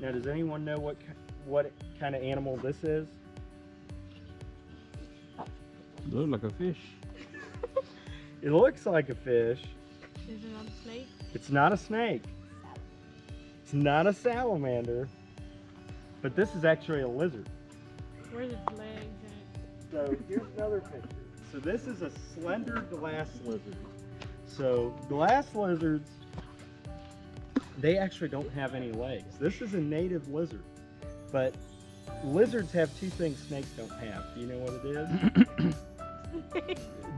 Now, does anyone know what kind of animal this is? Looks like a fish. It looks like a fish. Is it not a snake? It's not a snake. It's not a salamander. But this is actually a lizard. Where's its legs at? So here's another picture. So this is a slender glass lizard. So glass lizards, they actually don't have any legs. This is a native lizard. But lizards have two things snakes don't have. Do you know what it is?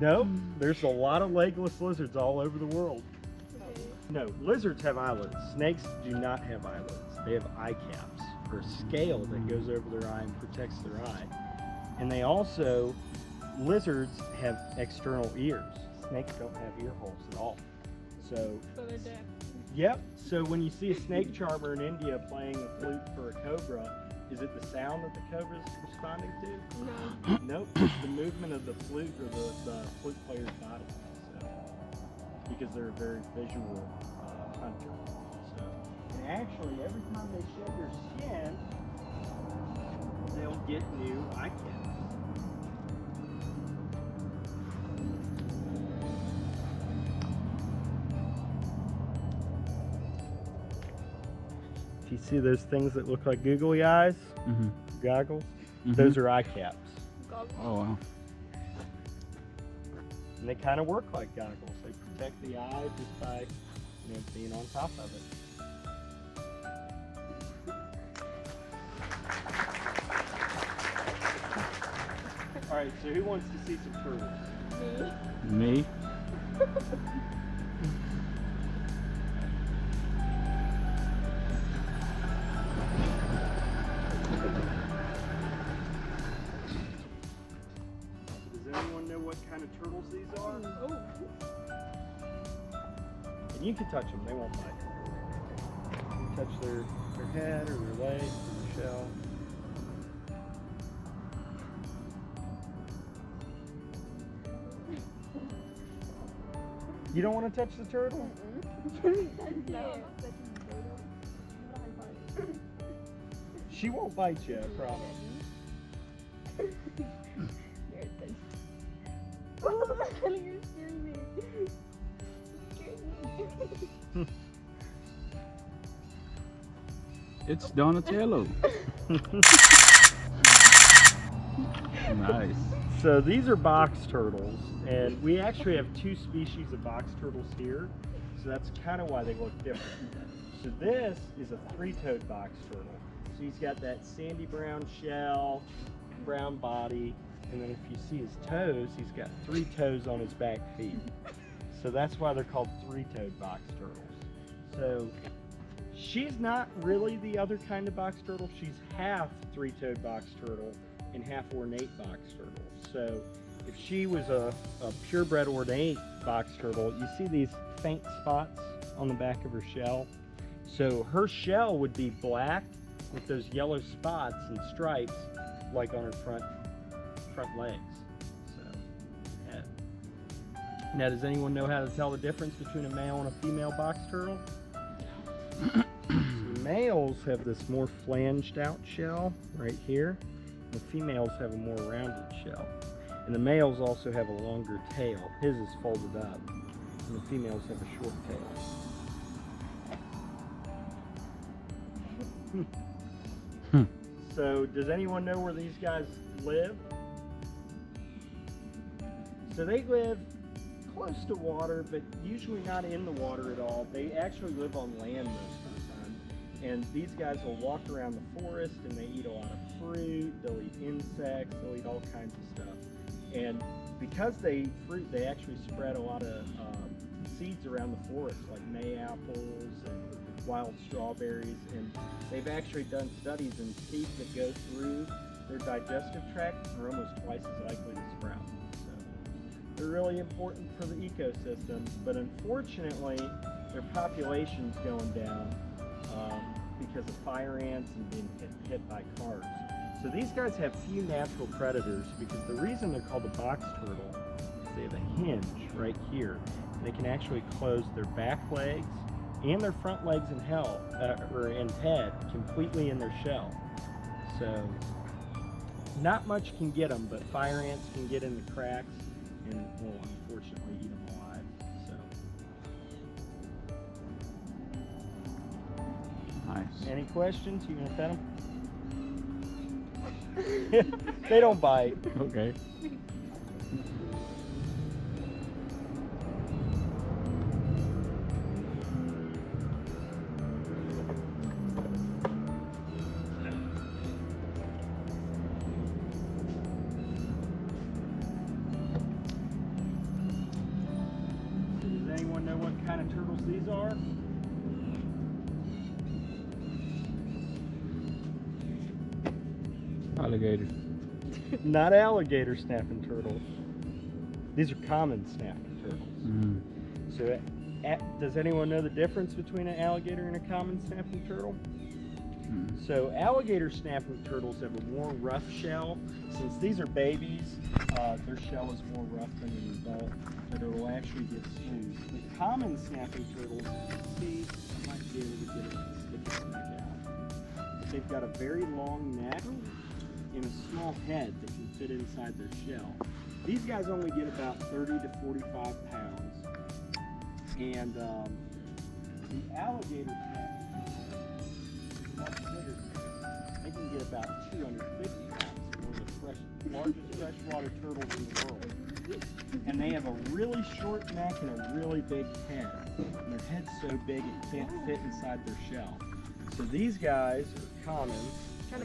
No, there's a lot of legless lizards all over the world. No, lizards have eyelids. Snakes do not have eyelids. They have eye caps, or a scale that goes over their eye and protects their eye. And they also, lizards have external ears. Snakes don't have ear holes at all. So they're deaf. Yep, so when you see a snake charmer in India playing a flute for a cobra, is it the sound that the cobra is responding to? No. Nope, it's the movement of the flute or the flute player's body. So, because they're a very visual hunter. So, and actually, every time they shed their skin, they'll get new eye caps. You see those things that look like googly eyes? Mm-hmm. Goggles? Mm-hmm. Those are eye caps. Oh, wow. And they kind of work like goggles. They protect the eye just by, being on top of it. All right, so who wants to see some turtles? Me? Does anyone know what kind of turtles these are? Oh. And you can touch them, they won't bite. You can touch their head or their legs or their shell. You don't want to touch the turtle? No. She won't bite you, I promise. You're scaring me. It's Donatello. Nice. So these are box turtles, and we actually have two species of box turtles here, so that's kind of why they look different. So this is a three-toed box turtle. So he's got that sandy brown shell, brown body, and then if you see his toes, he's got three toes on his back feet. So that's why they're called three-toed box turtles. So she's not really the other kind of box turtle. She's half three-toed box turtle and half ornate box turtle. So if she was a purebred ornate box turtle, you see these faint spots on the back of her shell. So her shell would be black with those yellow spots and stripes like on her front legs. So, yeah. Now, does anyone know how to tell the difference between a male and a female box turtle? So males have this more flanged out shell right here. The females have a more rounded shell. And the males also have a longer tail. His is folded up. And the females have a short tail. So does anyone know where these guys live? So they live close to water, but usually not in the water at all. They actually live on land most of the time. And these guys will walk around the forest and they eat a lot of fruit, they'll eat insects, they'll eat all kinds of stuff. And because they eat fruit, they actually spread a lot of seeds around the forest, like May-apples and wild strawberries. And they've actually done studies, and seeds that go through their digestive tract are almost twice as likely to sprout. So they're really important for the ecosystem, but unfortunately, their population's going down because of fire ants and being hit by cars. So these guys have few natural predators because the reason they're called a box turtle is they have a hinge right here. And they can actually close their back legs and their front legs and and head completely in their shell. So not much can get them, but fire ants can get in the cracks and will unfortunately eat them alive. So. Nice. Any questions? You gonna pet them? They don't bite. Okay. Does anyone know what kind of turtles these are? Alligator. Not alligator snapping turtles. These are common snapping turtles. Mm. So, does anyone know the difference between an alligator and a common snapping turtle? Mm. So, alligator snapping turtles have a more rough shell. Since these are babies, their shell is more rough than an adult, but it will actually get smooth. The common snapping turtles, see, I might be able to get it to stick its neck out. But they've got a very long neck and a small head that can fit inside their shell. These guys only get about 30 to 45 pounds. And the alligator snapping turtles is much bigger. They can get about 250 pounds. One of the largest freshwater turtles in the world. And they have a really short neck and a really big head. And their head's so big it can't fit inside their shell. So these guys are common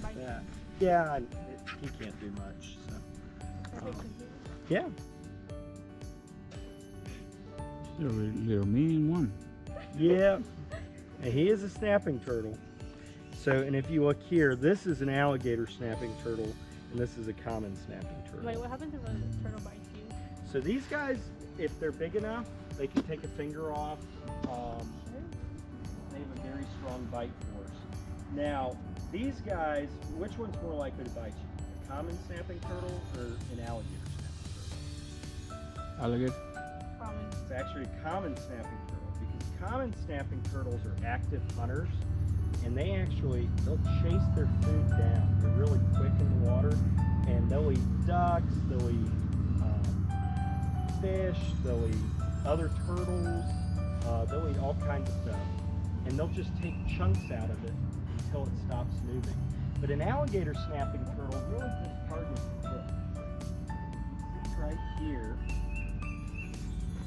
like that. Yeah, he can't do much. So. Yeah. Little mean one. Yeah. And he is a snapping turtle. So, and if you look here, this is an alligator snapping turtle, and this is a common snapping turtle. Wait, what happens if a turtle bites you? So these guys, if they're big enough, they can take a finger off. They have a very strong bite force. Now, these guys, which one's more likely to bite you? A common snapping turtle or an alligator snapping turtle? Alligator. Common. It's actually a common snapping turtle because common snapping turtles are active hunters, and they'll chase their food down. They're really quick in the water, and they'll eat ducks, they'll eat fish, they'll eat other turtles, they'll eat all kinds of stuff, and they'll just take chunks out of it until it stops moving. But an alligator snapping turtle really just targets the tip. See right here.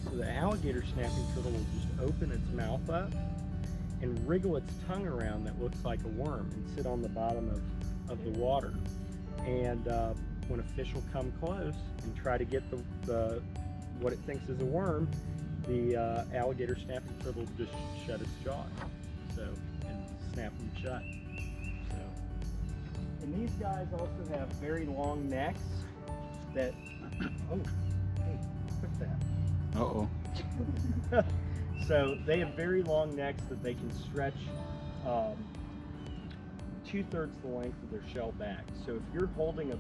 So the alligator snapping turtle will just open its mouth up and wriggle its tongue around that looks like a worm and sit on the bottom of the water. And when a fish will come close and try to get the what it thinks is a worm, the alligator snapping turtle will just shut its jaw, and snap them shut. So, and these guys also have very long necks that. Oh, hey, quit that. Uh-oh. So they have very long necks that they can stretch 2/3 the length of their shell back. So if you're holding a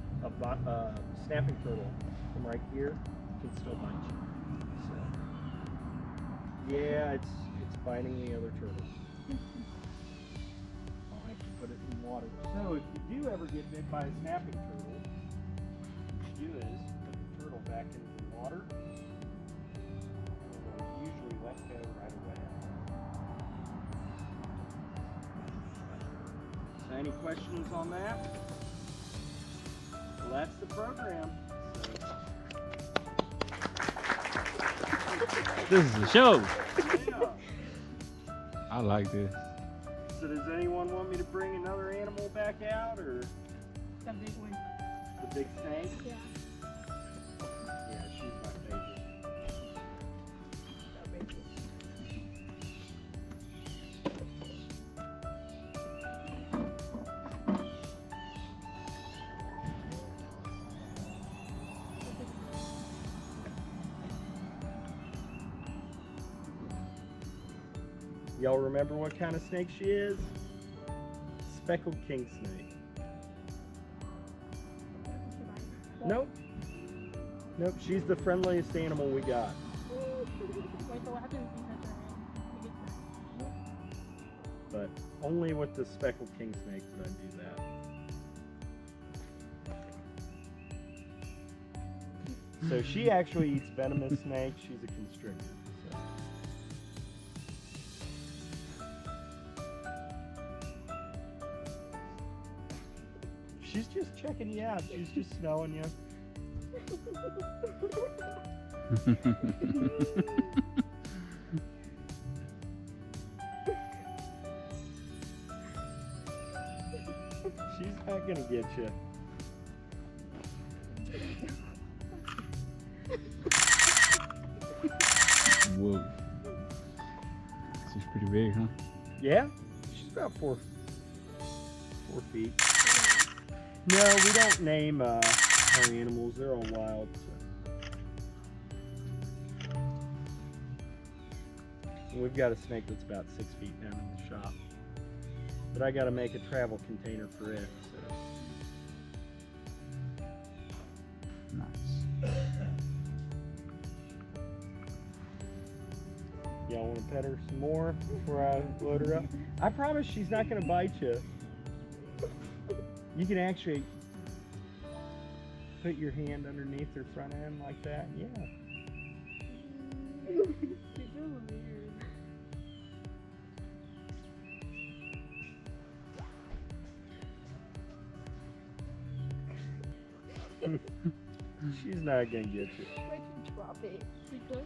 snapping turtle from right here, it can still bite you. So yeah, it's biting the other turtle. I'll have to put it in water. So if you do ever get bit by a snapping turtle, what you do is put the turtle back into the water. Usually let go right away. So any questions on that? Well, that's the program. This is the show. Yeah. I like this. So does anyone want me to bring another animal back out, or The big one. the big snake? Yeah. Yeah, she's my favorite. Y'all remember what kind of snake she is? Speckled king snake. Nope. Nope, she's the friendliest animal we got. Wait, so what happens if you touch her hand? You get but only with the speckled king snake would I do that. So she actually eats venomous snakes. She's a constrictor. So. She's just checking you out. She's just smelling you. She's not gonna get you. Whoa. She's pretty big, huh? Yeah, she's about 4 feet. No, we don't name our animals. They're all wild. So. And we've got a snake that's about 6 feet down in the shop. But I got to make a travel container for it. So. Nice. Y'all want to pet her some more before I load her up? I promise she's not going to bite you. You can actually put your hand underneath her front end like that. Yeah. She's really weird. She's not going to get you. Why'd you drop it? Because.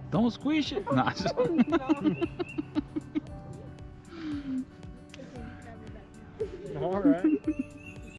Don't squish it. Nah. No.